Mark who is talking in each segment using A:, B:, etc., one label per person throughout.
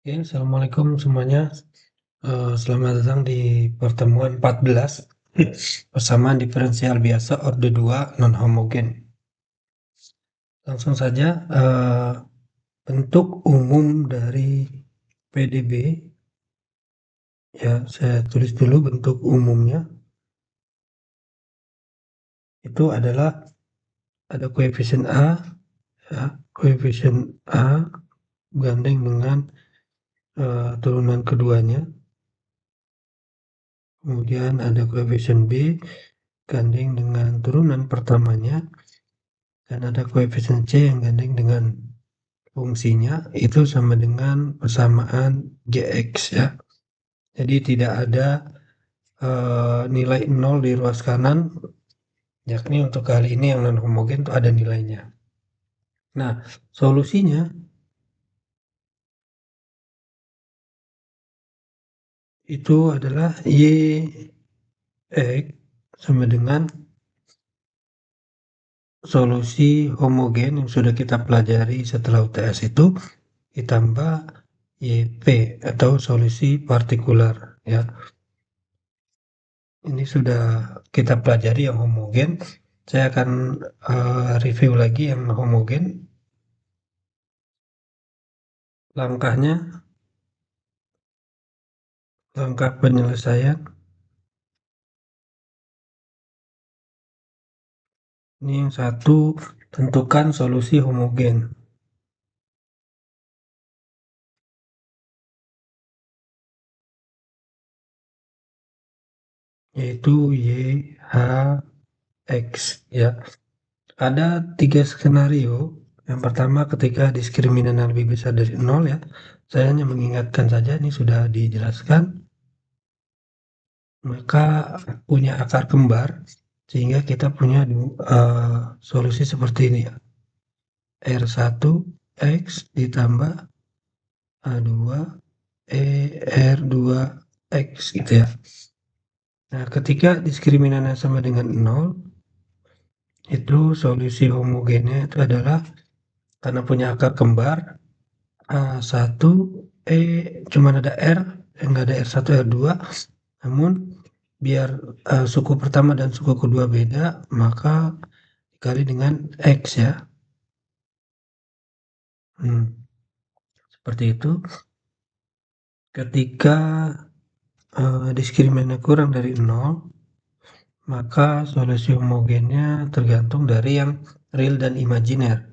A: Oke, assalamualaikum semuanya. Selamat datang di pertemuan 14 persamaan diferensial biasa orde 2 non-homogen. Langsung saja, bentuk umum dari PDB, ya saya tulis dulu bentuk umumnya. Itu adalah ada koefisien A, ya, koefisien A gandeng dengan turunan keduanya. Kemudian ada koefisien B gandeng dengan turunan pertamanya. Dan ada koefisien C yang gandeng dengan fungsinya itu sama dengan persamaan Gx ya. Jadi tidak ada nilai 0 di ruas kanan, yakni untuk kali ini yang non homogen itu ada nilainya. Nah, solusinya itu adalah Yx sama dengan solusi homogen yang sudah kita pelajari setelah UTS itu ditambah Yp atau solusi partikular ya. Ini sudah kita pelajari yang homogen. Saya akan review lagi yang homogen. Langkahnya, langkah penyelesaian. Ini yang satu, tentukan solusi homogen. Yaitu YHX ya. Ada 3 skenario. Yang pertama ketika diskriminan lebih besar dari 0 ya. Saya hanya mengingatkan saja, ini sudah dijelaskan. Maka punya akar kembar sehingga kita punya solusi seperti ini ya. R1 X ditambah A2 R2 X gitu ya. Nah, ketika diskriminannya sama dengan 0, itu solusi homogennya itu adalah karena punya akar kembar A1 cuma ada R, enggak ada R1 R2, namun biar suku pertama dan suku kedua beda, maka dikali dengan X ya. Seperti itu. Ketika diskriminannya kurang dari 0, maka solusi homogennya tergantung dari yang real dan imajiner.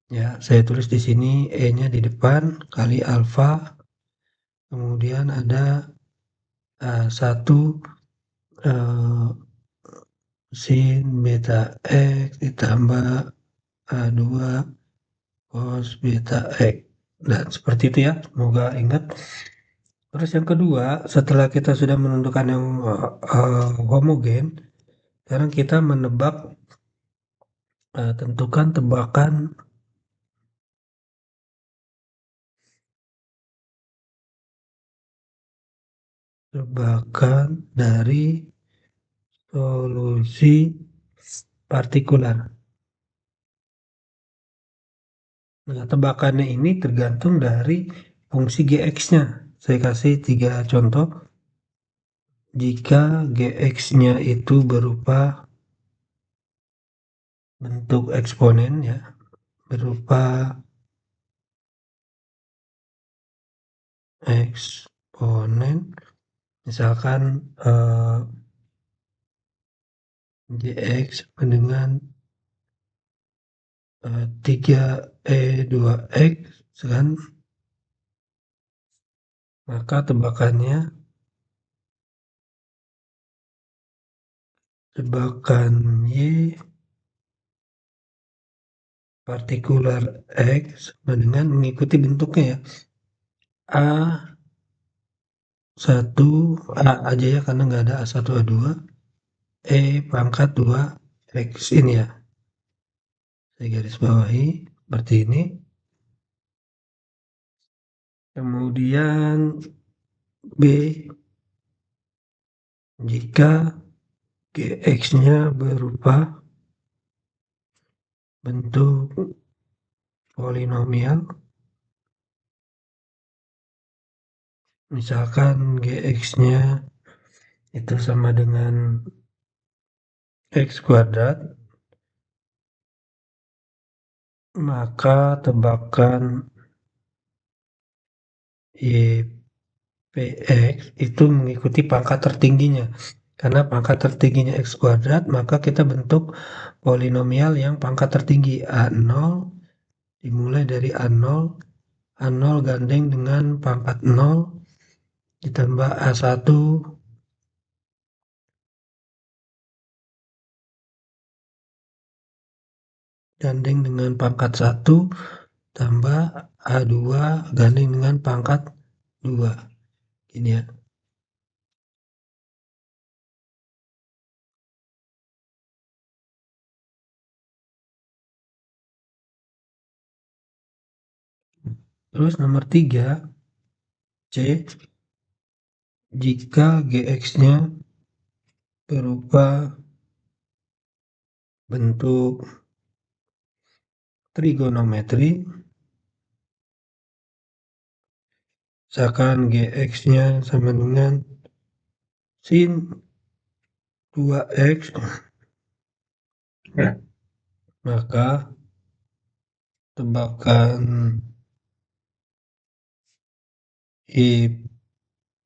A: Ya, saya tulis di sini E-nya di depan kali alfa, kemudian ada 1 sin beta X ditambah A2 cos beta X. Dan seperti itu ya, semoga ingat. Terus yang kedua, setelah kita sudah menentukan yang homogen, sekarang kita menebak, tentukan tebakan dari solusi partikular. Nah, tebakannya ini tergantung dari fungsi Gx-nya. Saya kasih 3 contoh. Jika Gx-nya itu berupa bentuk eksponen ya, berupa eksponen, misalkan Gx dengan 3E2X kan, maka tebakan Y partikular X dengan mengikuti bentuknya ya. A1 A aja ya karena nggak ada A1 A2 pangkat 2 X ini ya. Saya garis bawahi seperti ini. Kemudian B jika Gx-nya berupa bentuk polinomial Misalkan Gx-nya itu sama dengan X kuadrat, maka tebakan Px itu mengikuti pangkat tertingginya. Karena pangkat tertingginya X kuadrat, maka kita bentuk polinomial yang pangkat tertinggi A0 dimulai dari A0, A0 gandeng dengan pangkat 0 ditambah A1 gandeng dengan pangkat 1 tambah A2 gandeng dengan pangkat 2. Ini ya. Terus nomor 3, C, jika Gx-nya berupa bentuk trigonometri, misalkan Gx-nya sama dengan sin 2x, maka tebakan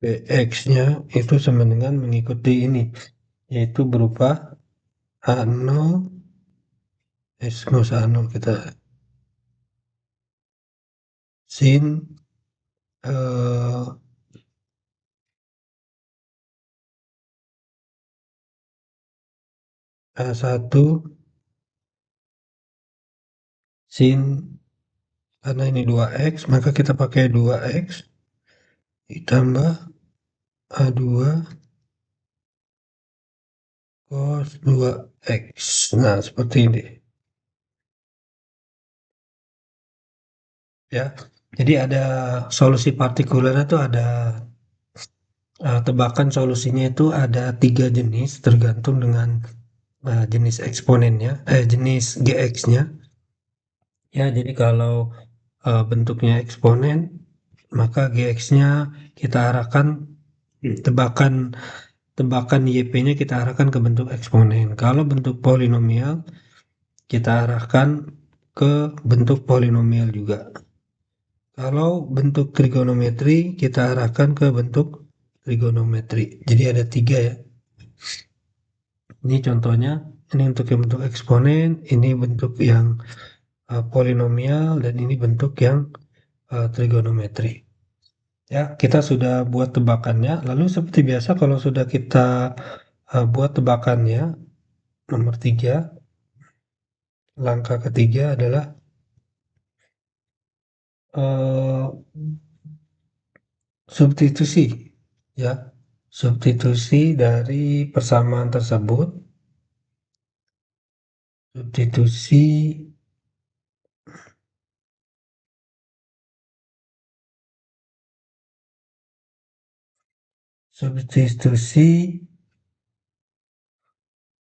A: Px-nya itu sama dengan mengikuti ini, yaitu berupa A0, nggak usah A0, kita sin A1 sin, karena ini 2x, maka kita pakai 2x ditambah A2 cos 2x. Nah, seperti ini. Ya, jadi ada solusi partikularnya tuh ada tebakan solusinya itu ada 3 jenis tergantung dengan jenis eksponennya, jenis Gx-nya. Ya, jadi kalau bentuknya eksponen, maka Gx-nya kita arahkan tebakan tebakan YP-nya kita arahkan ke bentuk eksponen. Kalau bentuk polinomial, kita arahkan ke bentuk polinomial juga. Kalau bentuk trigonometri, kita arahkan ke bentuk trigonometri. Jadi ada 3 ya. Ini contohnya, ini untuk yang bentuk eksponen, ini bentuk yang polinomial, dan ini bentuk yang trigonometri. Ya, kita sudah buat tebakannya. Lalu seperti biasa kalau sudah kita buat tebakannya, nomor 3, langkah ketiga adalah uh, substitusi. Ya, substitusi dari persamaan tersebut, substitusi substitusi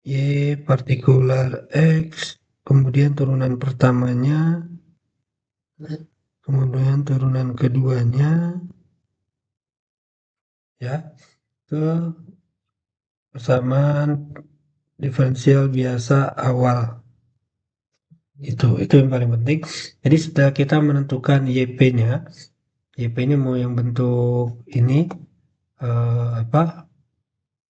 A: Y partikular X, kemudian turunan pertamanya, kemudian turunan keduanya, ya, ke persamaan diferensial biasa awal. Itu yang paling penting. Jadi setelah kita menentukan YP-nya mau yang bentuk ini apa,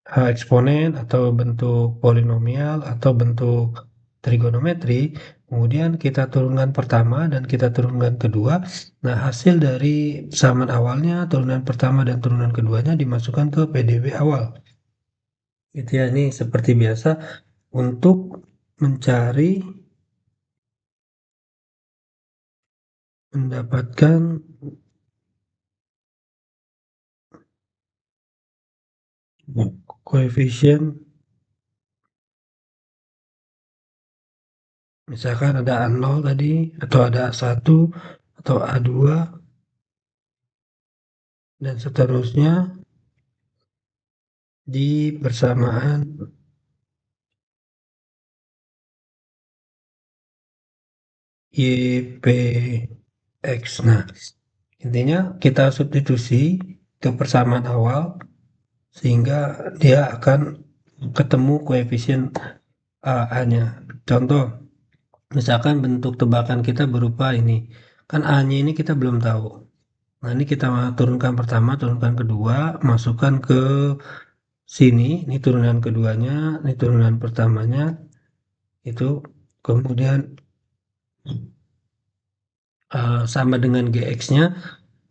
A: eksponen atau bentuk polinomial atau bentuk trigonometri, kemudian kita turunkan pertama dan kita turunkan kedua. Nah, hasil dari persamaan awalnya, turunan pertama dan turunan keduanya dimasukkan ke PDB awal. Itu ya, ini seperti biasa untuk mencari mendapatkan koefisien, misalkan ada A0 tadi, atau ada A1 atau A2 dan seterusnya di persamaan YPX. Nah, intinya kita substitusi ke persamaan awal, sehingga dia akan ketemu koefisien A-nya. Contoh, misalkan bentuk tebakan kita berupa ini, kan A-nya ini kita belum tahu. Nah, ini kita turunkan pertama, turunkan kedua, masukkan ke sini, ini turunan keduanya, ini turunan pertamanya, itu kemudian sama dengan GX-nya,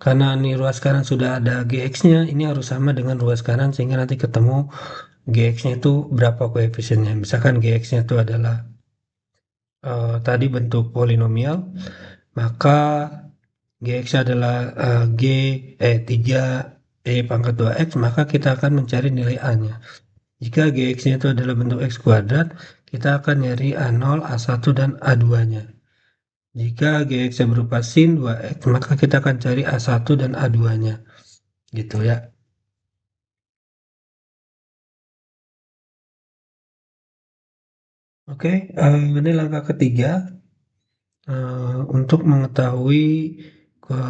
A: karena ini ruas kanan sudah ada GX-nya, ini harus sama dengan ruas kanan sehingga nanti ketemu GX-nya itu berapa koefisiennya. Misalkan GX-nya itu adalah tadi bentuk polinomial, maka GX adalah 3 pangkat 2x, maka kita akan mencari nilai A-nya. Jika GX-nya itu adalah bentuk x kuadrat, kita akan nyari A0, A1, dan A2-nya. Jika GX-nya berupa sin 2x, maka kita akan cari A1 dan A2-nya. Gitu ya. Oke, ini langkah ketiga untuk mengetahui ke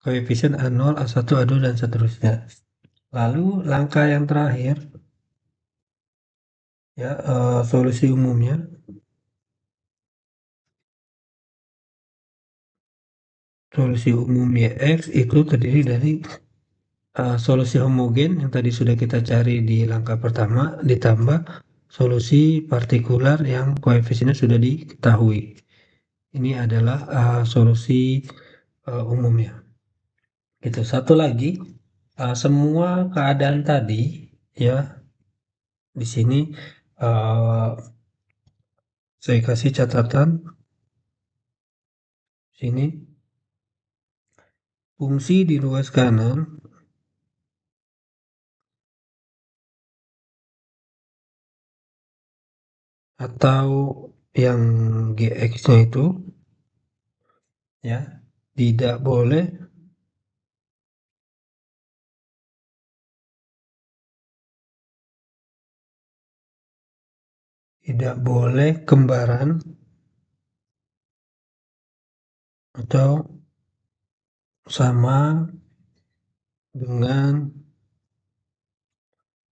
A: koefisien A0, A1, A2, dan seterusnya. Lalu langkah yang terakhir, ya solusi umumnya. Solusi umum YX itu terdiri dari solusi homogen yang tadi sudah kita cari di langkah pertama, ditambah solusi partikular yang koefisiennya sudah diketahui. Ini adalah solusi umumnya. Itu satu lagi, semua keadaan tadi ya di sini saya kasih catatan sini, fungsi di ruas kanan atau yang GX-nya itu ya tidak boleh kembaran atau sama dengan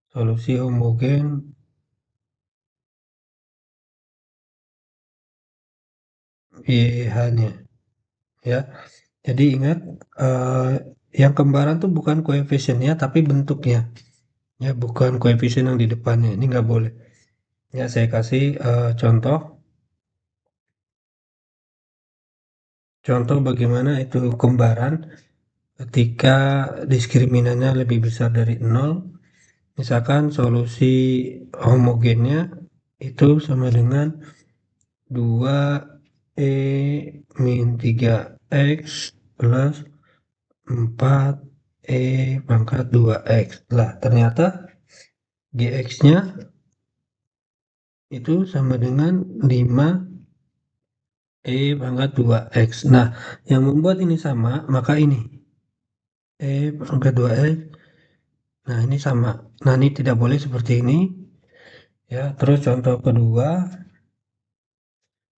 A: solusi homogen YH-nya ya. Jadi ingat yang kembaran tuh bukan koefisiennya tapi bentuknya ya, bukan koefisien yang di depannya. Ini nggak boleh. Ya, saya kasih contoh. Contoh bagaimana itu kembaran ketika diskriminannya lebih besar dari 0. Misalkan solusi homogennya itu sama dengan 2 min 3x plus 4 pangkat 2x. Lah, ternyata GX-nya itu sama dengan 5 pangkat 2x. Nah, yang membuat ini sama, maka ini pangkat 2x. Nah, ini sama. Nah, ini tidak boleh seperti ini. Ya, terus contoh kedua,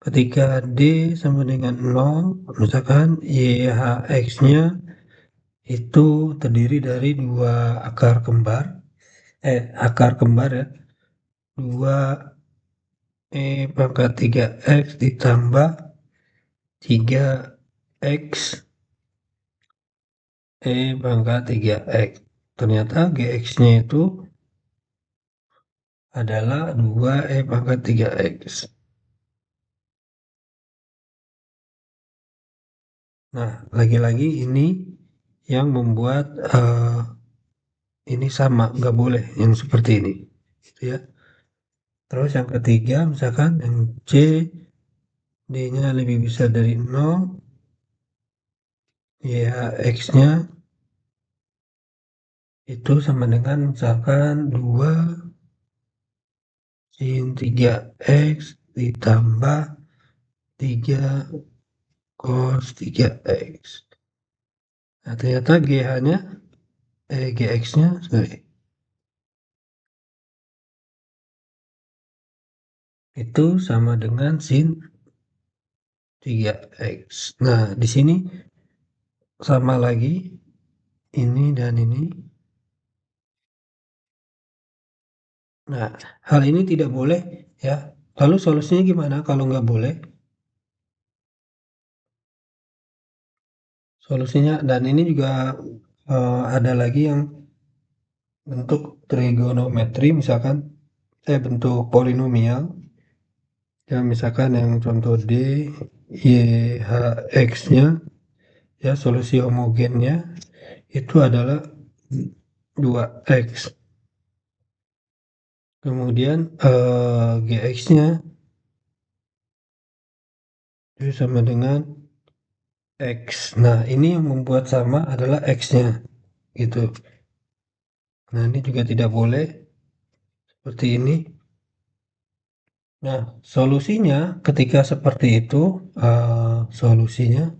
A: ketika D sama dengan 0, misalkan YHX-nya itu terdiri dari dua akar kembar ya, 2 pangkat 3x ditambah 3x pangkat 3x. Ternyata GX-nya itu adalah 2 pangkat 3x. Nah, lagi-lagi ini yang membuat ini sama, nggak boleh yang seperti ini, gitu ya. Terus yang ketiga, misalkan yang C, D-nya lebih besar dari 0, ya X-nya itu sama dengan misalkan 2 sin 3x ditambah 3 cos 3x. Nah, ternyata GX-nya, sorry, itu sama dengan sin 3x. Nah, di sini sama lagi, ini dan ini. Nah, hal ini tidak boleh ya. Lalu solusinya gimana kalau nggak boleh? Solusinya dan ini juga ada lagi yang bentuk trigonometri misalkan bentuk polinomial ya misalkan yang contoh D, Y, H, X-nya ya solusi homogennya itu adalah 2X. Kemudian GX-nya itu sama dengan X. Nah, ini yang membuat sama adalah X-nya gitu. Nah, ini juga tidak boleh seperti ini. Nah, solusinya ketika seperti itu, solusinya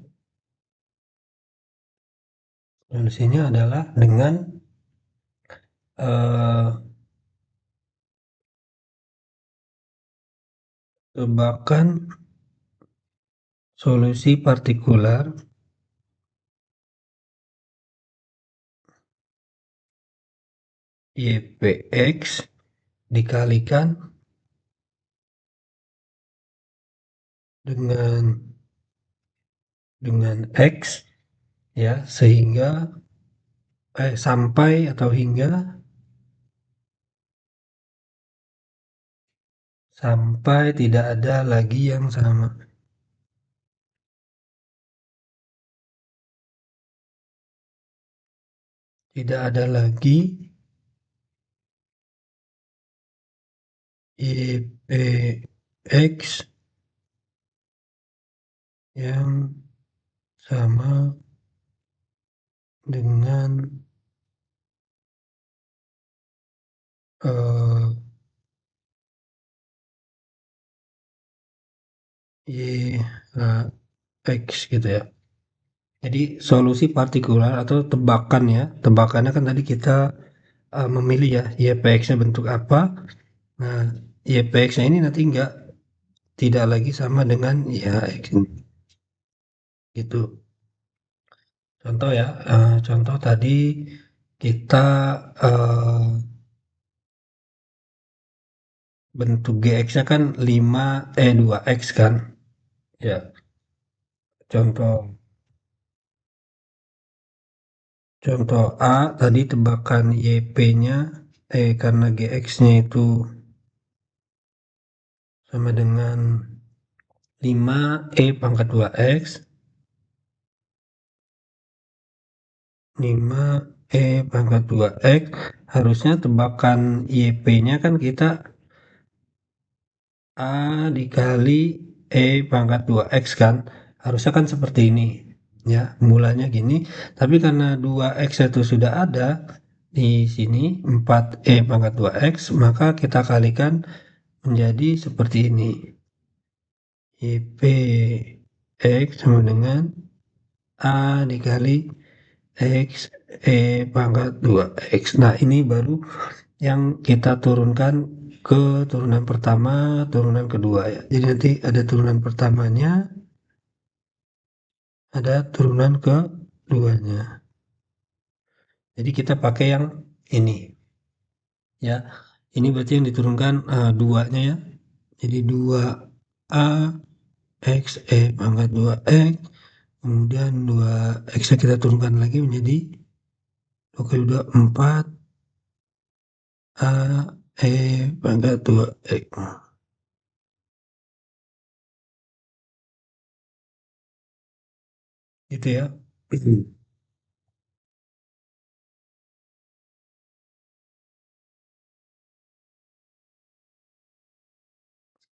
A: adalah dengan eee, tebakan solusi partikular YPX dikalikan dengan X ya sehingga sampai atau hingga sampai tidak ada lagi yang sama. Tidak ada lagi YPX yang sama dengan YHX gitu ya. Jadi solusi partikular atau tebakan ya, tebakannya kan tadi kita memilih ya YPX-nya bentuk apa. Nah, YPX-nya ini nanti tidak lagi sama dengan YHX gitu. Contoh ya, contoh tadi kita bentuk GX-nya kan 2X kan. Ya, contoh contoh A tadi tebakan YP-nya karena GX-nya itu sama dengan 5E pangkat 2X 5E pangkat 2X harusnya tebakan YP-nya kan kita A dikali E pangkat 2X kan harusnya kan seperti ini ya mulanya gini tapi karena 2X itu sudah ada di sini 4E pangkat 2X maka kita kalikan menjadi seperti ini YPX sama dengan A dikali X E pangkat 2X. Nah, ini baru yang kita turunkan ke turunan pertama, turunan kedua ya. Jadi nanti ada turunan pertamanya, ada turunan keduanya. Jadi kita pakai yang ini ya. Ini berarti yang diturunkan 2-nya ya. Jadi 2A X E pangkat 2X kemudian 2X-nya kita turunkan lagi menjadi 2 kali 2 4 A E pangkat 2X gitu ya.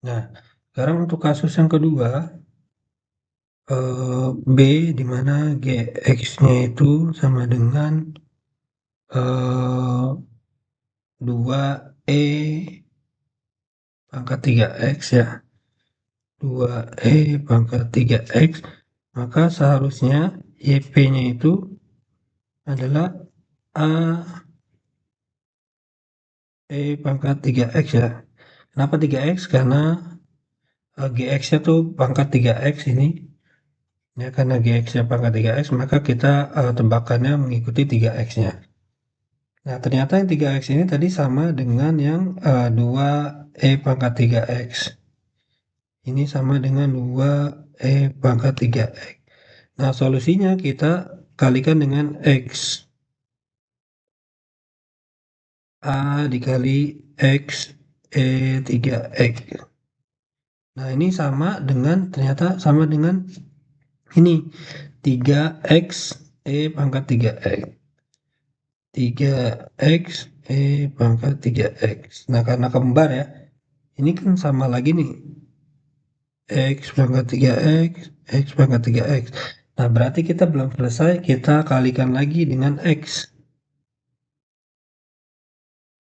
A: Nah, sekarang untuk kasus yang kedua, B di mana GX-nya itu sama dengan 2E pangkat 3X ya. 2E pangkat 3X, maka seharusnya YP-nya itu adalah A E pangkat 3X ya. Kenapa 3X? Karena GX-nya tuh pangkat 3X ini Ya, karena Gx-nya pangkat 3x, maka kita tebakannya mengikuti 3x-nya. Nah, ternyata yang 3x ini tadi sama dengan yang 2e pangkat 3x. Ini sama dengan 2e pangkat 3x. Nah, solusinya kita kalikan dengan x. A dikali x e 3x. Nah, ini sama dengan, ternyata sama dengan ini 3x e pangkat 3x. 3x e pangkat 3x. Nah, karena kembar ya, ini kan sama lagi nih, x pangkat 3x, x pangkat 3x. Nah, berarti kita belum selesai, kita kalikan lagi dengan x.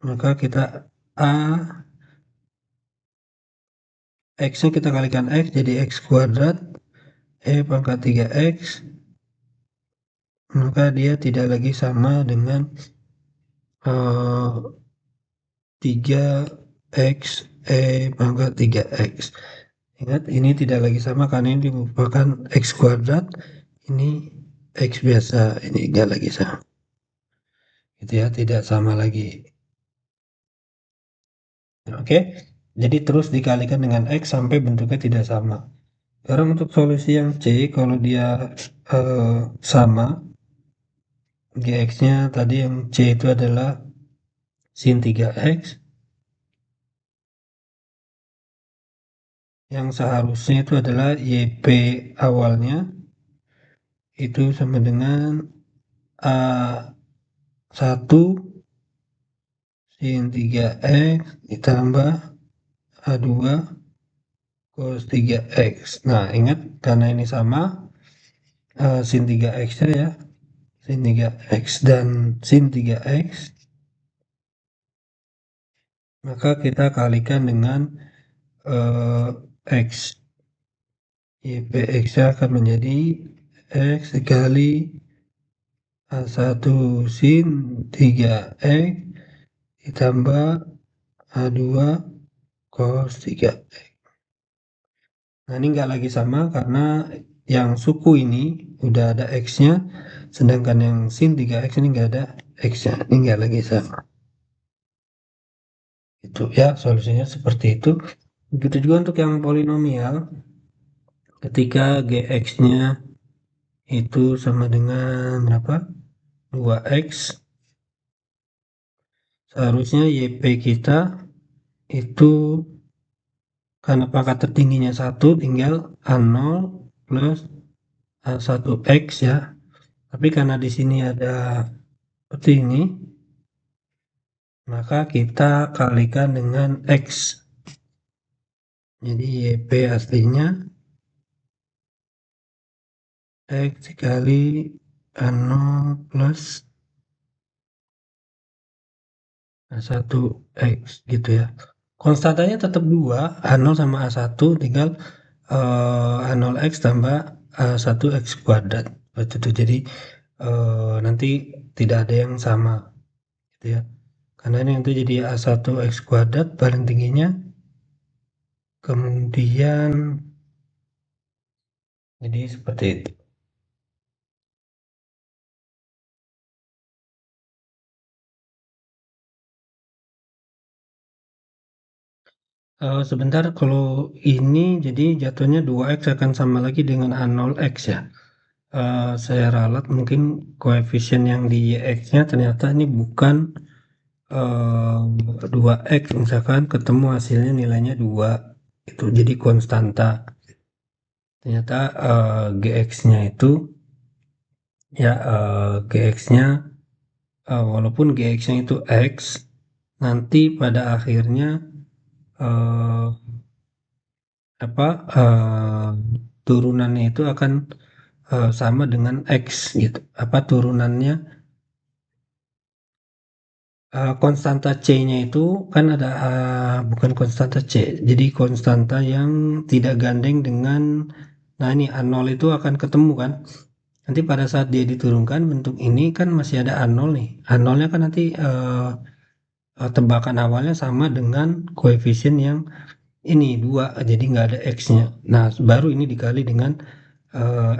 A: Maka kita a, x-nya kita kalikan x jadi x kuadrat e pangkat 3x, maka dia tidak lagi sama dengan 3x e pangkat 3x. Ingat, ini tidak lagi sama karena ini merupakan x kuadrat, ini x biasa, ini enggak lagi sama. Gitu ya, tidak sama lagi. Oke, jadi terus dikalikan dengan x sampai bentuknya tidak sama. Sekarang untuk solusi yang C, kalau dia sama, Gx-nya tadi yang C itu adalah sin 3x, yang seharusnya itu adalah YP awalnya itu sama dengan A1 sin 3x ditambah A2 cos 3x. Nah, ingat karena ini sama sin 3x-nya ya, sin 3x dan sin 3x, maka kita kalikan dengan x. YPX akan menjadi x dikali A1 sin 3x ditambah A2 cos 3x. Nah, ini enggak lagi sama karena yang suku ini udah ada x-nya, sedangkan yang sin 3x ini enggak ada x-nya. Ini enggak lagi sama. Itu ya, solusinya seperti itu. Begitu juga untuk yang polinomial, ketika gx-nya itu sama dengan berapa? 2x, seharusnya YP kita itu karena pangkat tertingginya 1 tinggal A0 plus A1x ya. Tapi karena di sini ada seperti ini, maka kita kalikan dengan x. Jadi YP aslinya x dikali A0 plus A1x gitu ya. Konstantanya tetap 2, A0 sama A1, tinggal A0x tambah A1x kuadrat. Itu jadi nanti tidak ada yang sama gitu ya. Karena ini nanti jadi A1x kuadrat paling tingginya, kemudian jadi seperti itu. Sebentar, kalau ini jadi jatuhnya 2x akan sama lagi dengan A0x ya. Saya ralat mungkin koefisien yang di x-nya ternyata ini bukan 2x, misalkan ketemu hasilnya nilainya 2, itu jadi konstanta. Ternyata gx-nya itu ya gx-nya walaupun gx-nya itu x, nanti pada akhirnya turunannya itu akan sama dengan x gitu. Turunannya konstanta C-nya itu kan ada bukan konstanta C, jadi konstanta yang tidak gandeng dengan, nah ini A0 itu akan ketemu kan. Nanti pada saat dia diturunkan bentuk ini kan masih ada A0 nih. A0-nya kan nanti tebakan awalnya sama dengan koefisien yang ini 2, jadi nggak ada X-nya. Nah, baru ini dikali dengan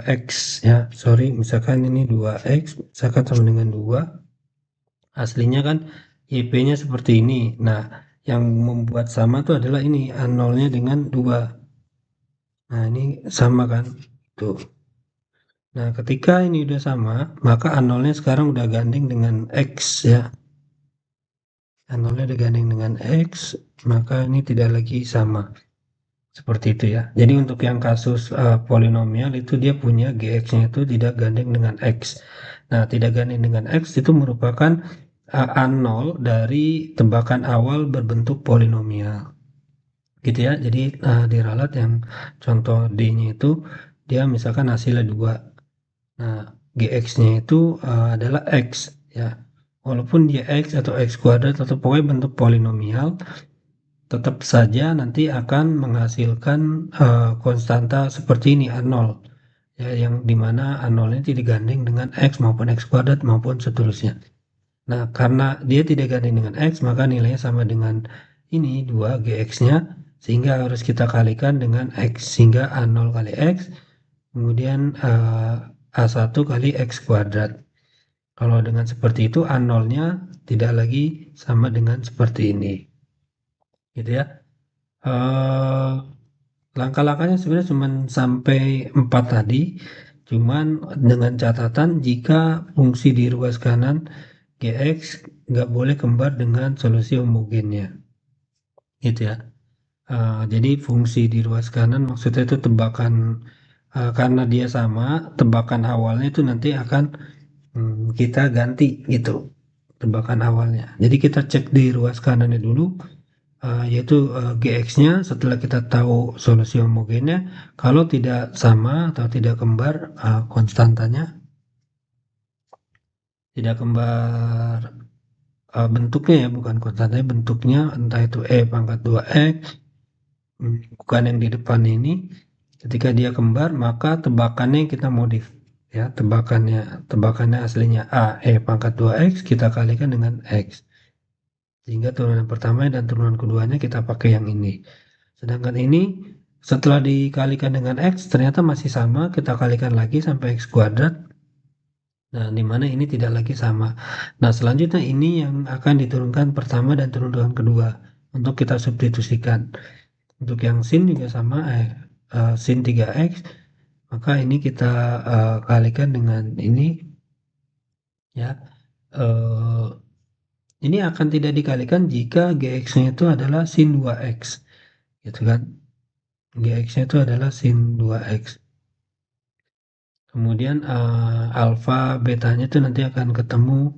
A: X ya, sorry, misalkan ini 2X, misalkan sama dengan 2, aslinya kan YP-nya seperti ini. Nah, yang membuat sama itu adalah ini, A0-nya dengan 2. Nah, ini sama kan? Tuh. Nah, ketika ini udah sama, maka A0-nya sekarang udah gandeng dengan X ya. A0-nya udah gandeng dengan X, maka ini tidak lagi sama. Seperti itu ya. Jadi untuk yang kasus polinomial itu dia punya GX-nya itu tidak gandeng dengan X. Nah, tidak gandeng dengan X itu merupakan A0 dari tebakan awal berbentuk polinomial. Gitu ya. Jadi diralat yang contoh D-nya itu dia misalkan hasilnya 2. Nah, GX-nya itu adalah X ya. Walaupun dia X atau X kuadrat atau pokoknya bentuk polinomial, tetap saja nanti akan menghasilkan konstanta seperti ini A0 ya, yang dimana A0 ini tidak digandeng dengan X maupun X kuadrat maupun seterusnya. Nah, karena dia tidak gandeng dengan X, maka nilainya sama dengan ini 2 GX-nya, sehingga harus kita kalikan dengan X, sehingga A0 kali X kemudian A1 kali X kuadrat. Kalau dengan seperti itu A0-nya tidak lagi sama dengan seperti ini, gitu ya. eh Langkah-langkahnya sebenarnya cuma sampai 4 tadi, cuman dengan catatan jika fungsi di ruas kanan Gx nggak boleh kembar dengan solusi homogennya, gitu ya. Jadi fungsi di ruas kanan maksudnya itu tebakan, karena dia sama, tebakan awalnya itu nanti akan kita ganti gitu, tebakan awalnya. Jadi kita cek di ruas kanannya dulu, yaitu GX-nya setelah kita tahu solusi homogennya, kalau tidak sama atau tidak kembar, konstantanya tidak kembar, bentuknya ya, bukan konstantanya, bentuknya entah itu E pangkat 2X, bukan yang di depan ini, ketika dia kembar maka tebakannya kita modif ya, tebakannya aslinya A E pangkat 2X kita kalikan dengan X, sehingga turunan pertama dan turunan keduanya kita pakai yang ini. Sedangkan ini setelah dikalikan dengan X ternyata masih sama, kita kalikan lagi sampai X kuadrat. Nah, di mana ini tidak lagi sama. Nah, selanjutnya ini yang akan diturunkan pertama dan turunan kedua untuk kita substitusikan. Untuk yang sin juga sama, sin 3x, maka ini kita kalikan dengan ini ya. Eh, ini akan tidak dikalikan jika gx-nya itu adalah sin 2x, gitu kan. Gx-nya itu adalah sin 2x. Kemudian alfa betanya itu nanti akan ketemu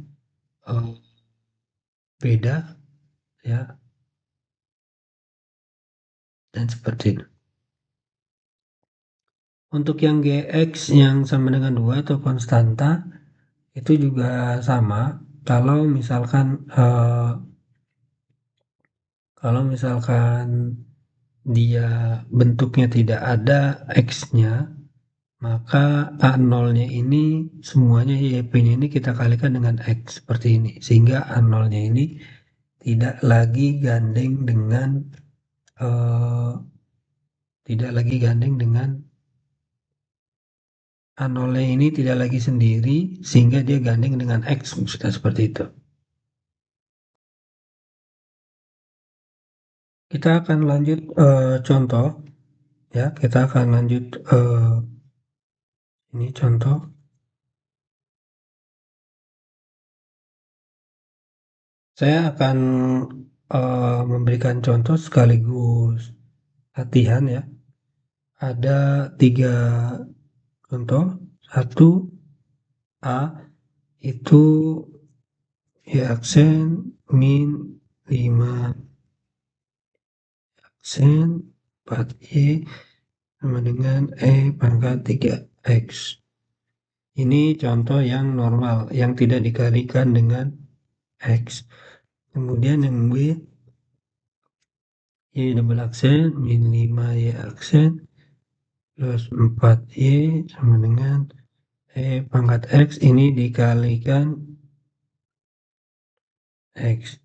A: beda ya, dan seperti itu. Untuk yang gx yang sama dengan 2 atau konstanta itu juga sama. Kalau misalkan kalau misalkan dia bentuknya tidak ada X-nya, maka A0-nya ini semuanya YP-nya ini kita kalikan dengan X seperti ini. Sehingga A0-nya ini tidak lagi gandeng dengan eh, tidak lagi gandeng dengan A0-nya ini tidak lagi sendiri, sehingga dia gandeng dengan X, maksudnya seperti itu. Kita akan lanjut contoh ya, kita akan lanjut ini contoh. Saya akan memberikan contoh sekaligus latihan ya. Ada 3 contoh. Satu, A itu Y aksen min 5 aksen 4Y sama dengan E pangkat 3X. Ini contoh yang normal, yang tidak dikalikan dengan X. Kemudian yang B, Y double aksen min 5Y aksen plus 4Y sama dengan pangkat X, ini dikalikan X.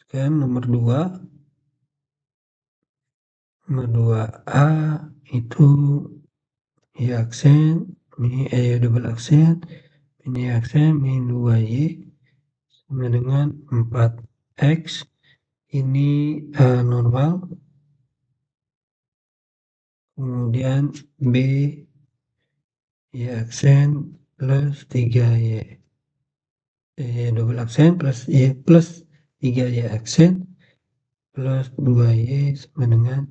A: Sekarang nomor 2A itu Y aksen, double aksen, min Y aksen, min 2Y sama dengan 4X. Ini normal. Kemudian B Y aksen plus 3Y. Double aksen plus Y plus 3Y aksen plus 2Y sama dengan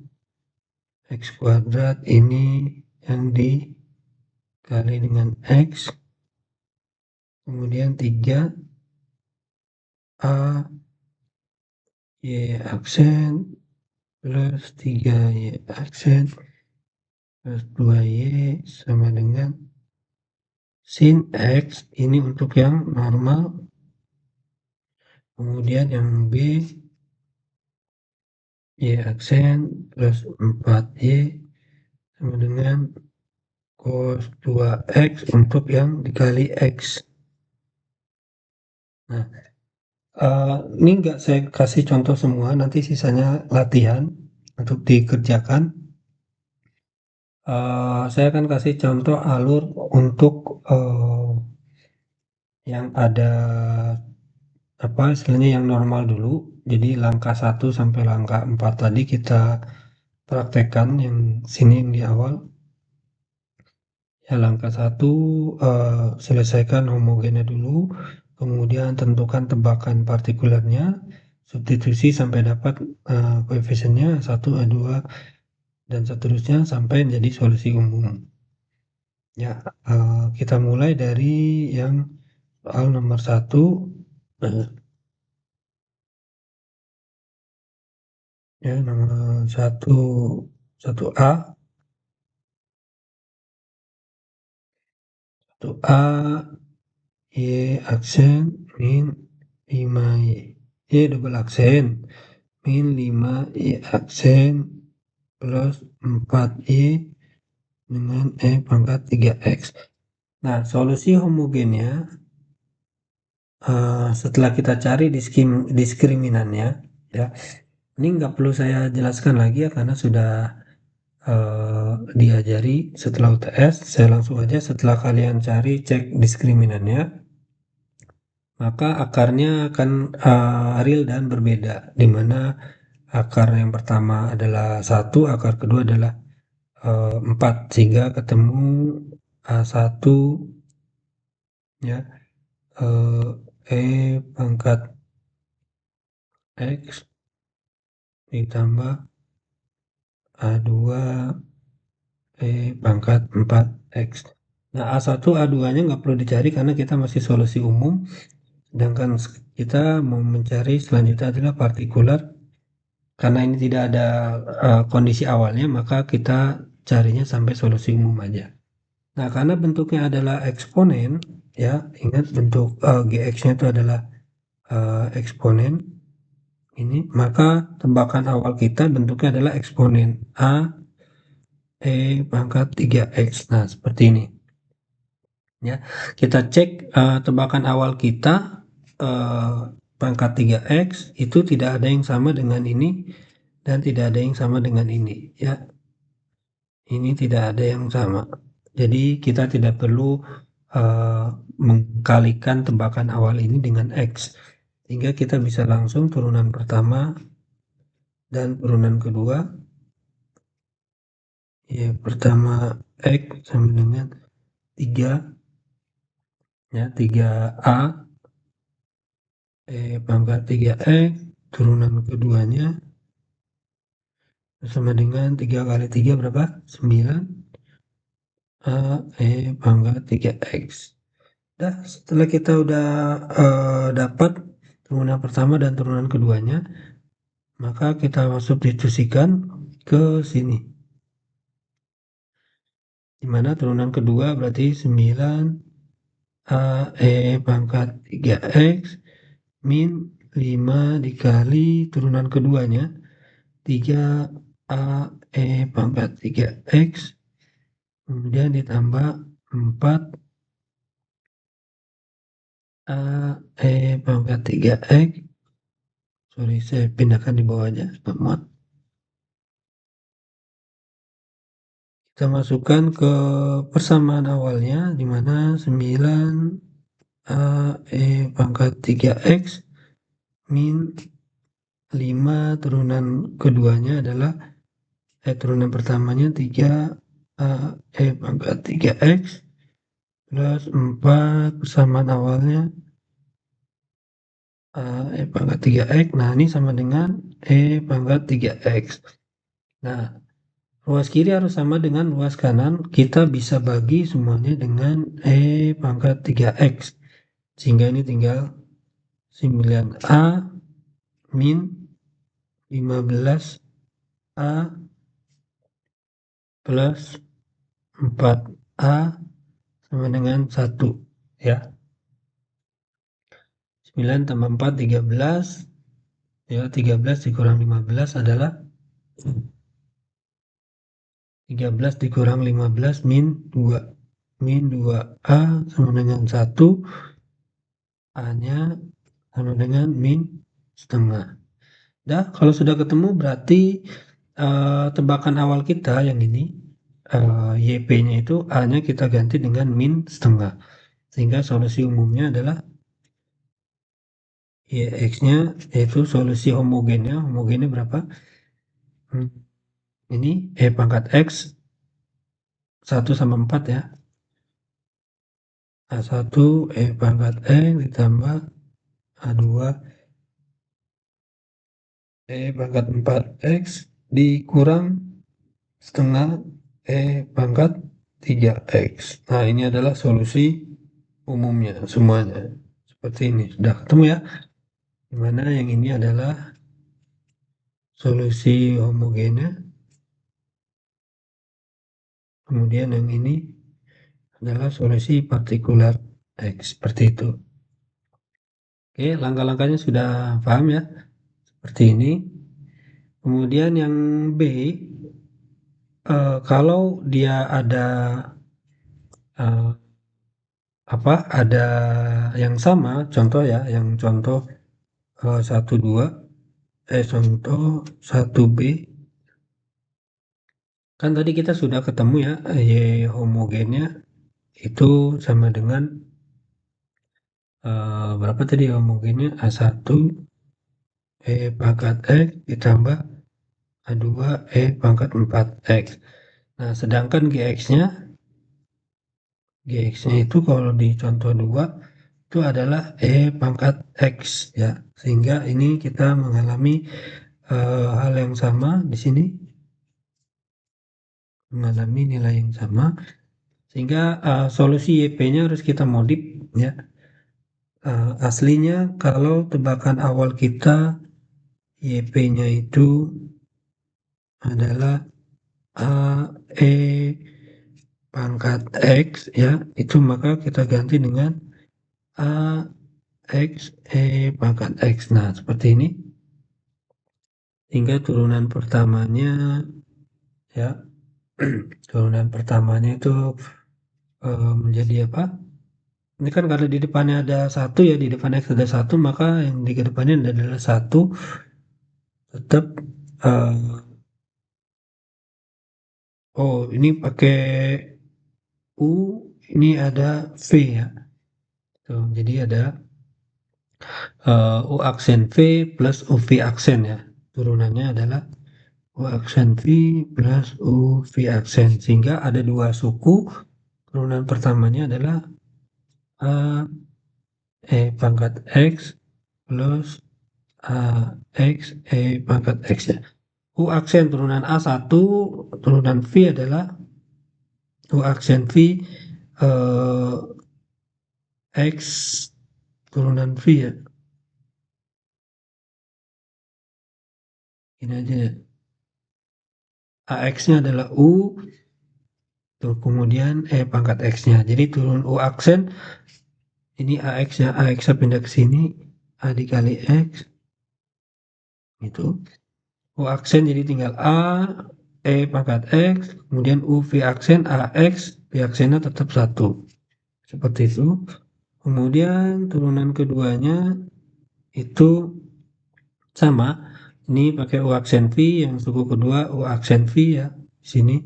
A: X kuadrat. Ini yang dikali dengan X. Kemudian 3A Y aksen plus 3Y aksen plus 2Y sama dengan sin X. Ini untuk yang normal. Kemudian yang B Y aksen plus 4Y sama dengan cos 2X untuk yang dikali X. Nah, ini enggak saya kasih contoh semua, nanti sisanya latihan untuk dikerjakan. Saya akan kasih contoh alur untuk yang ada istilahnya yang normal dulu. Jadi langkah 1 sampai langkah 4 tadi kita praktekkan yang sini yang di awal. Ya, langkah 1 selesaikan homogennya dulu, kemudian tentukan tebakan partikularnya, substitusi sampai dapat koefisiennya 1, A2 dan seterusnya sampai jadi solusi umum. Ya, kita mulai dari yang soal nomor 1. Ya, nomor 1A. 1A Y aksen min 5Y. Y double aksen min 5Y aksen plus 4Y dengan pangkat 3X. Nah, solusi homogennya setelah kita cari diskriminannya, ya, ini nggak perlu saya jelaskan lagi ya karena sudah diajari setelah UTS. Saya langsung aja setelah kalian cari cek diskriminannya, maka akarnya akan real dan berbeda, di mana akar yang pertama adalah 1, akar kedua adalah 4, sehingga ketemu A1 ya pangkat X ditambah A2 pangkat 4X. Nah, A1 A2 nya nggak perlu dicari karena kita masih solusi umum, sedangkan kita mau mencari selanjutnya adalah partikular. Karena ini tidak ada kondisi awalnya, maka kita carinya sampai solusi umum aja. Nah, karena bentuknya adalah eksponen, ya, ingat bentuk GX-nya itu adalah eksponen ini, maka tebakan awal kita bentuknya adalah eksponen A pangkat 3X. Nah, seperti ini. Ya, kita cek tebakan awal kita pangkat 3X itu tidak ada yang sama dengan ini dan tidak ada yang sama dengan ini, ya. Ini tidak ada yang sama. Jadi kita tidak perlu mengkalikan tebakan awal ini dengan X, sehingga kita bisa langsung turunan pertama dan turunan kedua. Ya, pertama X sama dengan 3, ya, 3A pangkat 3X, turunan keduanya sama dengan 3 kali 3 berapa? 9 A pangkat 3X. Nah, setelah kita udah dapat turunan pertama dan turunan keduanya, maka kita substitusikan ke sini. Dimana turunan kedua berarti 9 A pangkat 3X min 5 dikali turunan keduanya 3A pangkat 3X, kemudian ditambah 4 A pangkat 3X. Sorry, saya pindahkan di bawah aja, muat. kita masukkan ke persamaan awalnya, di mana 9 pangkat 3x min 5 turunan keduanya adalah turunan pertamanya 3 pangkat 3x plus 4 persamaan awalnya pangkat 3x. Nah, ini sama dengan pangkat 3x. Nah, ruas kiri harus sama dengan ruas kanan. Kita bisa bagi semuanya dengan pangkat 3x. Sehingga ini tinggal 9a min 15a plus 4a sama dengan 1, ya. 9 tambah 4, 13. Ya, 13 dikurang 15 adalah 13 dikurang 15 min 2. Min 2a sama dengan 1. A-nya sama dengan min setengah. Dah, kalau sudah ketemu berarti tebakan awal kita yang ini, YP-nya itu A-nya kita ganti dengan min setengah. Sehingga solusi umumnya adalah YX-nya, yaitu solusi homogennya. Homogennya berapa? Ini pangkat X 1 sama 4, ya. A1 pangkat X ditambah A2 pangkat 4x dikurang setengah pangkat 3x. Nah, ini adalah solusi umumnya semuanya. Seperti ini. Sudah ketemu, ya? Dimana yang ini adalah solusi homogennya. Kemudian yang ini adalah solusi partikular X. Seperti itu. Oke, langkah-langkahnya sudah paham, ya? Seperti ini. Kemudian yang B, kalau dia ada ada yang sama, contoh, ya, yang contoh 1B, kan tadi kita sudah ketemu, ya, Y homogennya itu sama dengan berapa tadi homogennya? A1 pangkat X ditambah A2 pangkat 4x. Nah, sedangkan GX-nya itu kalau di contoh 2 itu adalah pangkat X, ya. Sehingga ini kita mengalami hal yang sama di sini, mengalami nilai yang sama, sehingga solusi YP-nya harus kita modif, ya. Aslinya kalau tebakan awal kita YP-nya itu adalah pangkat X, ya, itu maka kita ganti dengan AX pangkat X. Nah, seperti ini. Hingga turunan pertamanya, ya, turunan pertamanya itu menjadi apa? Ini kan karena di depannya ada 1, ya, di depan X ada 1, maka yang di depannya adalah 1. Tetap ini pakai U, ini ada V, ya. Tuh, jadi ada U aksen V plus UV aksen, ya. Turunannya adalah U aksen V plus UV aksen, sehingga ada 2 suku. Turunan pertamanya adalah A pangkat X plus AX pangkat X, ya. U aksen turunan A1, turunan V adalah U aksen V X turunan V, ya. Ini aja, ya. AX-nya adalah U, tuh, kemudian pangkat X-nya. Jadi turun U aksen, ini AX-nya, AX-nya pindah ke sini, A dikali X, itu. U aksen jadi tinggal A, pangkat X, kemudian U V aksen, AX, V aksennya tetap 1. Seperti itu. Kemudian turunan keduanya itu sama. Ini pakai U aksen V, yang suku kedua U aksen V, ya, di sini.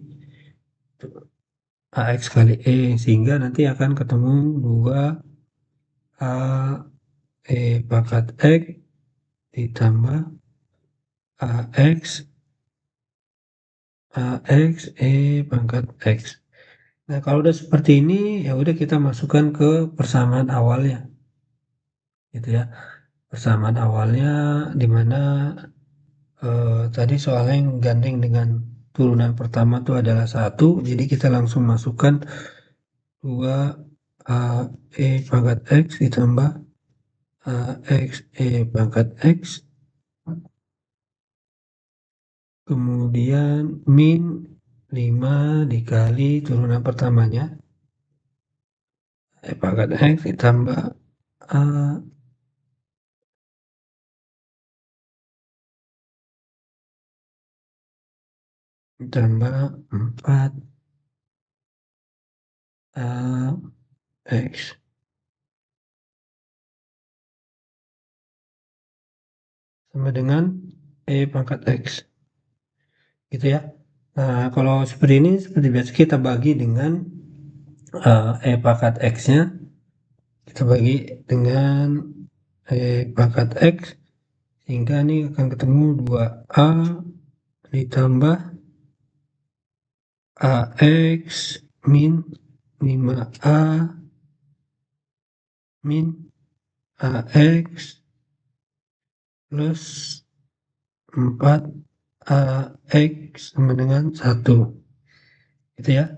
A: AX kali E, sehingga nanti akan ketemu 2 E pangkat X ditambah AX E pangkat X. Nah, kalau udah seperti ini, ya udah kita masukkan ke persamaan awalnya, gitu ya. Persamaan awalnya di mana tadi soalnya yang gandeng dengan turunan pertama itu adalah 1, jadi kita langsung masukkan 2 E pangkat X ditambah AX E pangkat X, kemudian min 5 dikali turunan pertamanya E pangkat X ditambah A ditambah 4 AX sama dengan E pangkat X, gitu ya. Nah, kalau seperti ini, seperti biasa kita bagi dengan E pangkat X-nya, kita bagi dengan E pangkat X, sehingga ini akan ketemu 2A ditambah AX min 5A min AX plus 4AX sama dengan 1, gitu ya.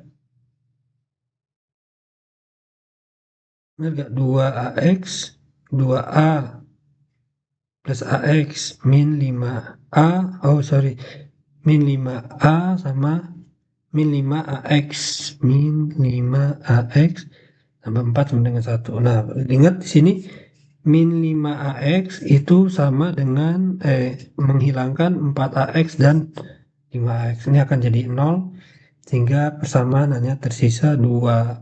A: Benar nggak? 2AX 2A plus AX min 5A min 5A sama min 5AX min 5AX tambah 4 sama dengan 1. Nah, ingat di sini min 5AX itu sama dengan menghilangkan 4AX dan 5AX. Ini akan jadi 0, sehingga persamaan hanya tersisa 2A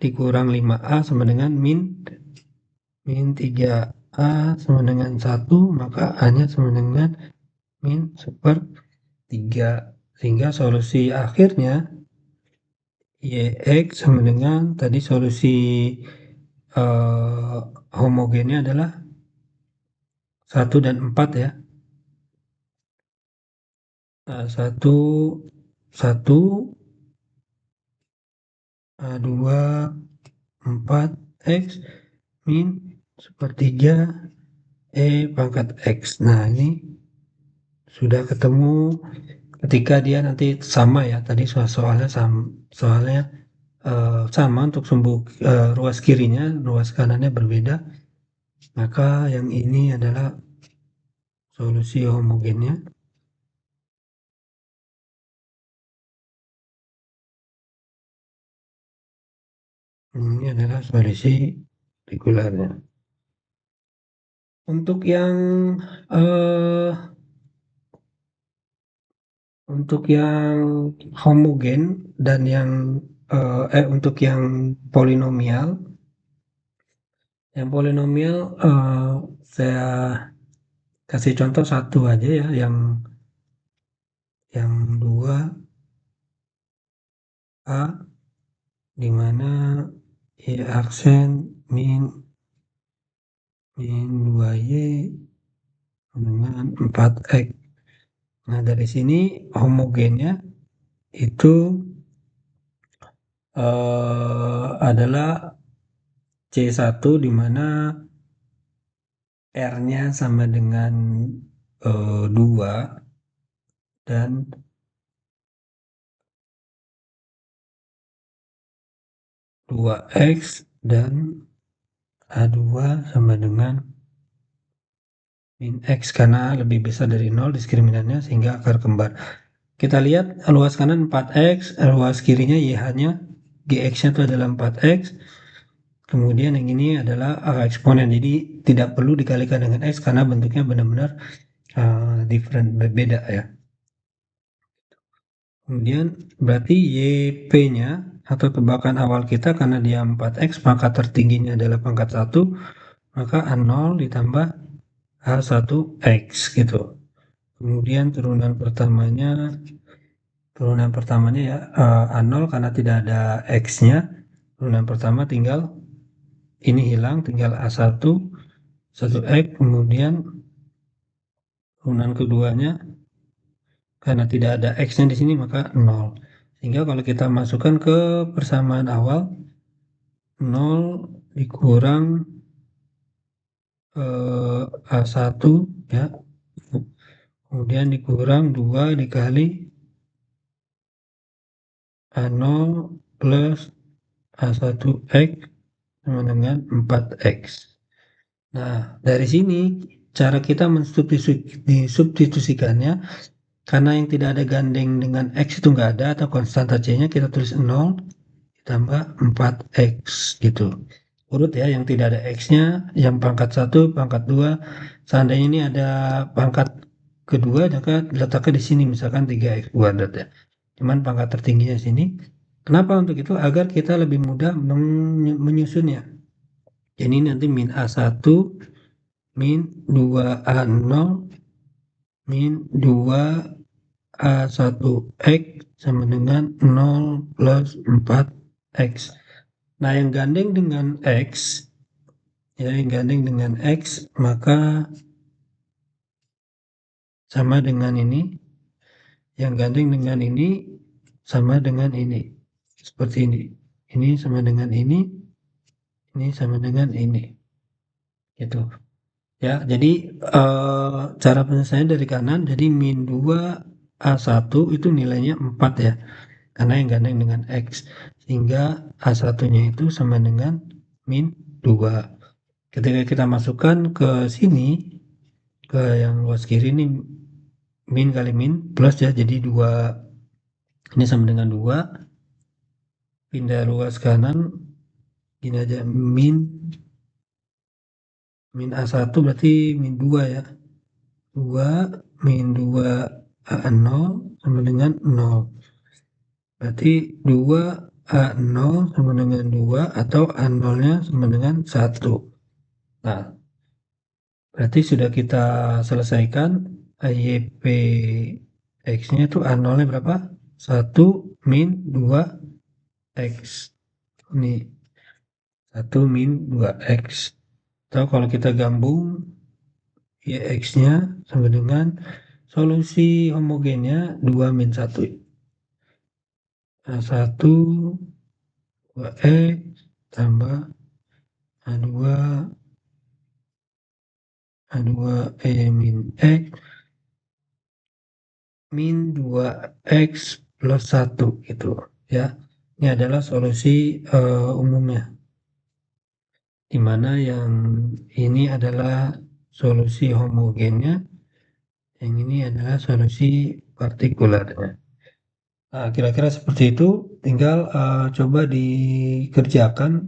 A: dikurang 5A sama dengan min 3A sama dengan 1, maka A-nya sama dengan min 1/3, sehingga solusi akhirnya YX sama dengan tadi solusi homogennya adalah 1 dan 4 ya. 1 2 4X min 1/3 E pangkat X. Nah, ini sudah ketemu ketika dia nanti sama ya, tadi soalnya sama untuk ruas kirinya, ruas kanannya berbeda, maka yang ini adalah solusi homogennya. Ini adalah solusi regularnya. Untuk yang homogen dan untuk yang polinomial, saya kasih contoh satu aja ya, yang 2A di mana Y aksen min 2Y dengan 4X. Nah, dari sini homogennya itu adalah C1 di mana R-nya sama dengan 2 dan X dan A2 sama dengan min X karena lebih besar dari 0 diskriminannya sehingga akar kembar. Kita lihat luas kanan 4X, luas kirinya YH-nya, GX-nya itu adalah 4X. Kemudian yang ini adalah eksponen, jadi tidak perlu dikalikan dengan X karena bentuknya benar-benar different, berbeda ya. Kemudian berarti YP-nya atau tebakan awal kita karena dia 4X, maka tertingginya adalah pangkat 1, maka A0 ditambah A1X gitu. kemudian turunan pertamanya ya A0 karena tidak ada X-nya, turunan pertama tinggal ini hilang, tinggal A1, 1X, kemudian turunan keduanya karena tidak ada X-nya di sini maka 0. Sehingga kalau kita masukkan ke persamaan awal, 0 dikurang A1 ya, kemudian dikurang 2 dikali A0 plus A1X sama dengan 4X. Nah, dari sini cara kita disubstitusikannya, karena yang tidak ada gandeng dengan X itu nggak ada atau konstanta C-nya, kita tulis 0 ditambah 4X gitu. Urut ya, yang tidak ada X-nya, yang pangkat 1, pangkat 2. Seandainya ini ada pangkat kedua, maka letaknya di sini, misalkan 3X kuadrat ya. Cuman pangkat tertingginya sini. Kenapa untuk itu? Agar kita lebih mudah menyusunnya. Jadi nanti min A1, min 2A0, min 2A1X sama dengan 0 plus 4X. Nah, yang gandeng dengan X, ya, yang gandeng dengan X, maka sama dengan ini. Yang gandeng dengan ini sama dengan ini. Seperti ini. Ini sama dengan ini sama dengan ini. Gitu. Ya, jadi cara penyelesaian dari kanan, jadi min 2A1 itu nilainya 4 ya. Karena yang gandeng dengan X. Sehingga A1-nya itu sama dengan min 2. Ketika kita masukkan ke sini, ke yang luas kiri ini, min kali min plus ya, jadi 2 ini sama dengan 2. Pindah luas kanan, gini aja, min A1 berarti min 2 ya. 2 min 2 A0 sama dengan 0. Berarti 2 A0 sama dengan 2 atau A0-nya sama dengan 1. Nah, berarti sudah kita selesaikan. AYP X-nya itu A0-nya berapa? 1 min 2X. Ini 1 min 2X. Atau kalau kita gabung, ya X-nya sama dengan solusi homogennya 2 min 1. A1, 2X, tambah A2, min X, min 2X plus 1 gitu ya. Ini adalah solusi umumnya. Dimana yang ini adalah solusi homogennya, yang ini adalah solusi partikularnya. Nah, kira-kira seperti itu, tinggal coba dikerjakan.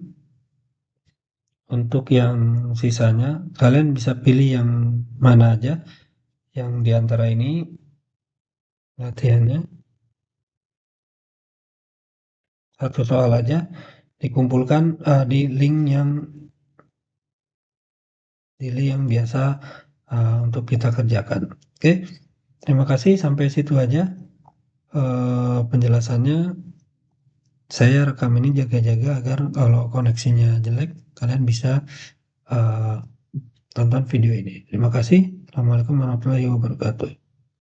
A: Untuk yang sisanya, kalian bisa pilih yang mana aja, yang diantara ini latihannya. Satu soal aja, dikumpulkan di link yang biasa untuk kita kerjakan. Oke, terima kasih, sampai situ aja penjelasannya. Saya rekam ini jaga-jaga agar kalau koneksinya jelek, kalian bisa tonton video ini. Terima kasih. Assalamualaikum warahmatullahi wabarakatuh.